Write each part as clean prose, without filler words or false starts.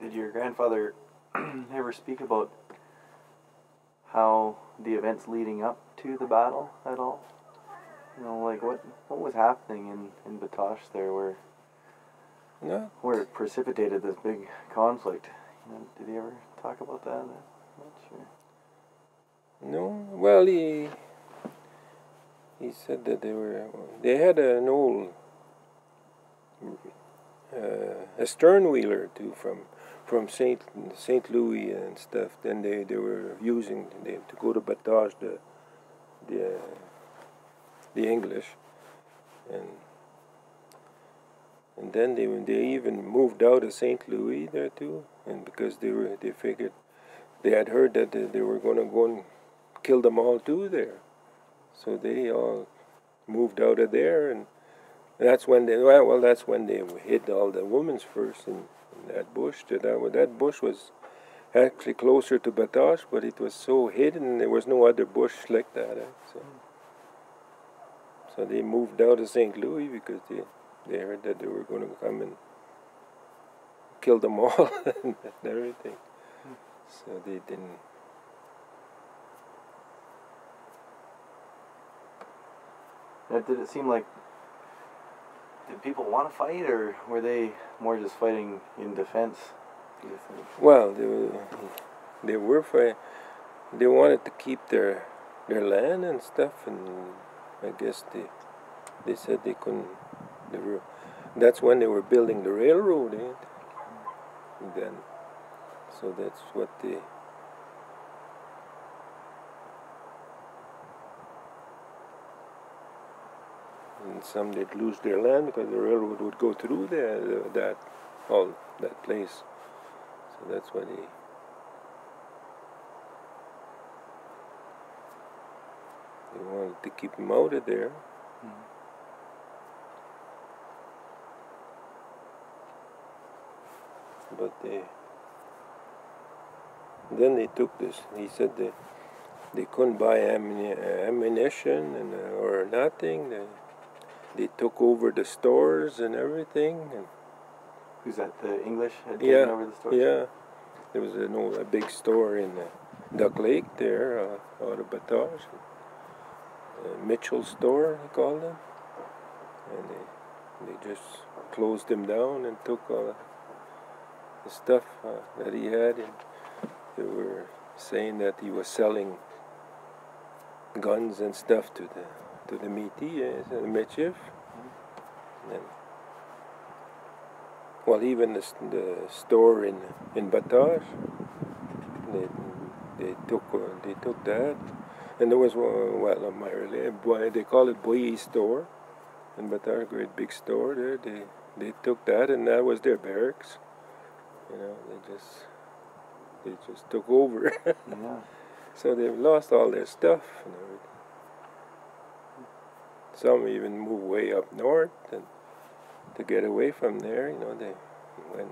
Did your grandfather ever speak about how the events leading up to the battle at all? You know, like what was happening in Batoche there where it precipitated this big conflict? You know, did he ever talk about that much? Or? No. Well, he said that they had an old a stern wheeler too from Saint Louis and stuff. Then they were using to go to Batoche the English, and then they even moved out of Saint Louis there too, and because they figured they had heard that they were going to go and kill them all too there, so they all moved out of there, and that's when they hid all the women first in that bush. That bush was actually closer to Batoche, but it was so hidden there was no other bush like that. So they moved out of St. Louis because they heard that they were going to come and kill them all and everything. So they didn't. Now, did it seem like, did people want to fight, or were they more just fighting in defense, do you think? Well, they were fighting. They wanted to keep their land and stuff, and I guess they said they couldn't. That's when they were building the railroad, and then, so that's what they. And some they'd lose their land because the railroad would go through that place. So that's why they wanted to keep them out of there. But then they took this. He said they couldn't buy ammunition or nothing. They took over the stores and everything. And who's that? The English had taken over the stores? Yeah. There was a big store in Duck Lake there, out of Batoche. Mitchell store, they called them. And they just closed him down and took all the stuff that he had. And they were saying that he was selling guns and stuff to the learnmichif. And well, even the store in Batoche, they took that, and there was they call it Boyer store in Batoche, a great big store there. They took that, and that was their barracks. You know, they just took over. Yeah. So they've lost all their stuff and everything. Some even moved way up north and to get away from there. You know, they went.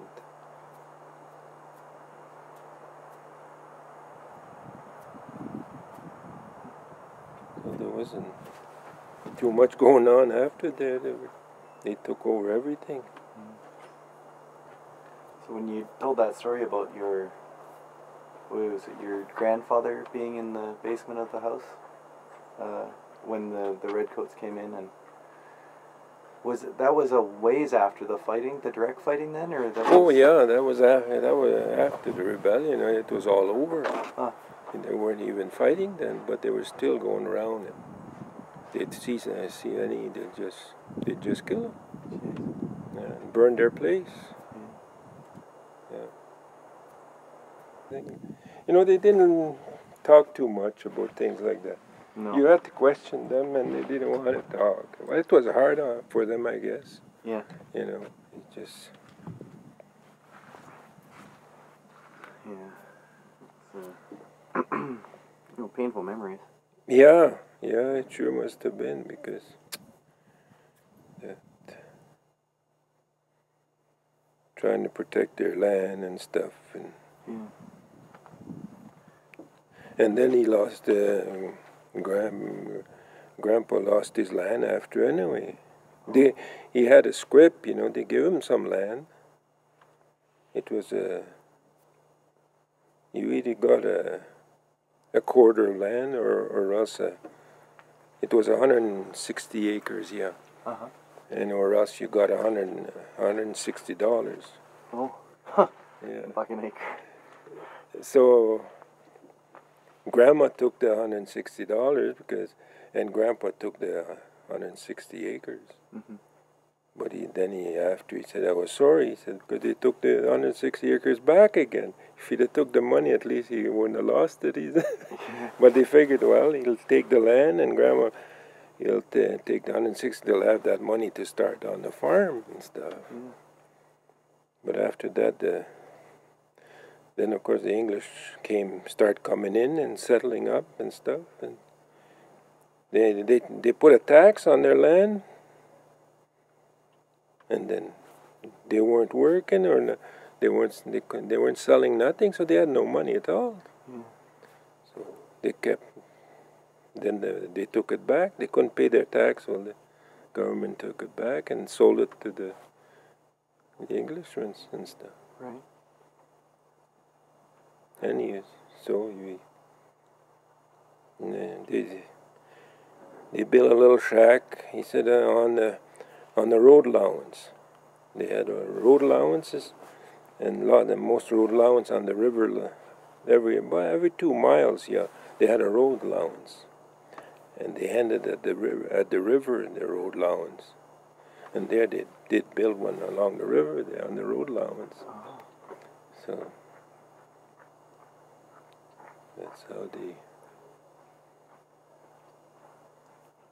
So there wasn't too much going on after there. They took over everything. So when you told that story about your grandfather being in the basement of the house when the redcoats came in, and that was a ways after the fighting, the direct fighting then, or that was... that was after the rebellion. It was all over. And they weren't even fighting then, but they were still going around, and they'd see any, they'd just kill them. And burn their place. You know, they didn't talk too much about things like that. No. You had to question them, and they didn't want to talk. Well, it was hard for them, I guess. Yeah. You know, it just... Yeah. Painful memories. Yeah, it sure must have been, because trying to protect their land and stuff, and then he lost Grandpa lost his land after anyway. He had a scrip, you know. They gave him some land. It was You either got a quarter of land or else it was 160 acres, yeah. Uh-huh. And or else you got $160. Oh, huh. Yeah. Buck an acre. So Grandma took the $160 and Grandpa took the 160 acres. Mm-hmm. But after he said, I was sorry, he said, because they took the 160 acres back again. If he'd have took the money, at least he wouldn't have lost it. He said. But they figured, well, he'll take the land and Grandma, he'll take the 160, they'll have that money to start on the farm and stuff. Yeah. But after that, then of course the English start coming in and settling up and stuff. And they put a tax on their land. And then they weren't working, or they weren't selling nothing, so they had no money at all. Yeah. So they kept. Then they took it back. They couldn't pay their tax, so the government took it back and sold it to the Englishmen and stuff. Right. Anyways, so they built a little shack. He said on the road allowance. They had road allowances, and most road allowance on the river, every 2 miles, yeah, they had a road allowance, and they handed at the river the road allowance, and there they did build one along the river there on the road allowance. Oh. So that's how they.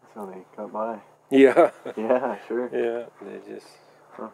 That's how they got by. Yeah. Yeah, sure. Yeah, they just. Huh.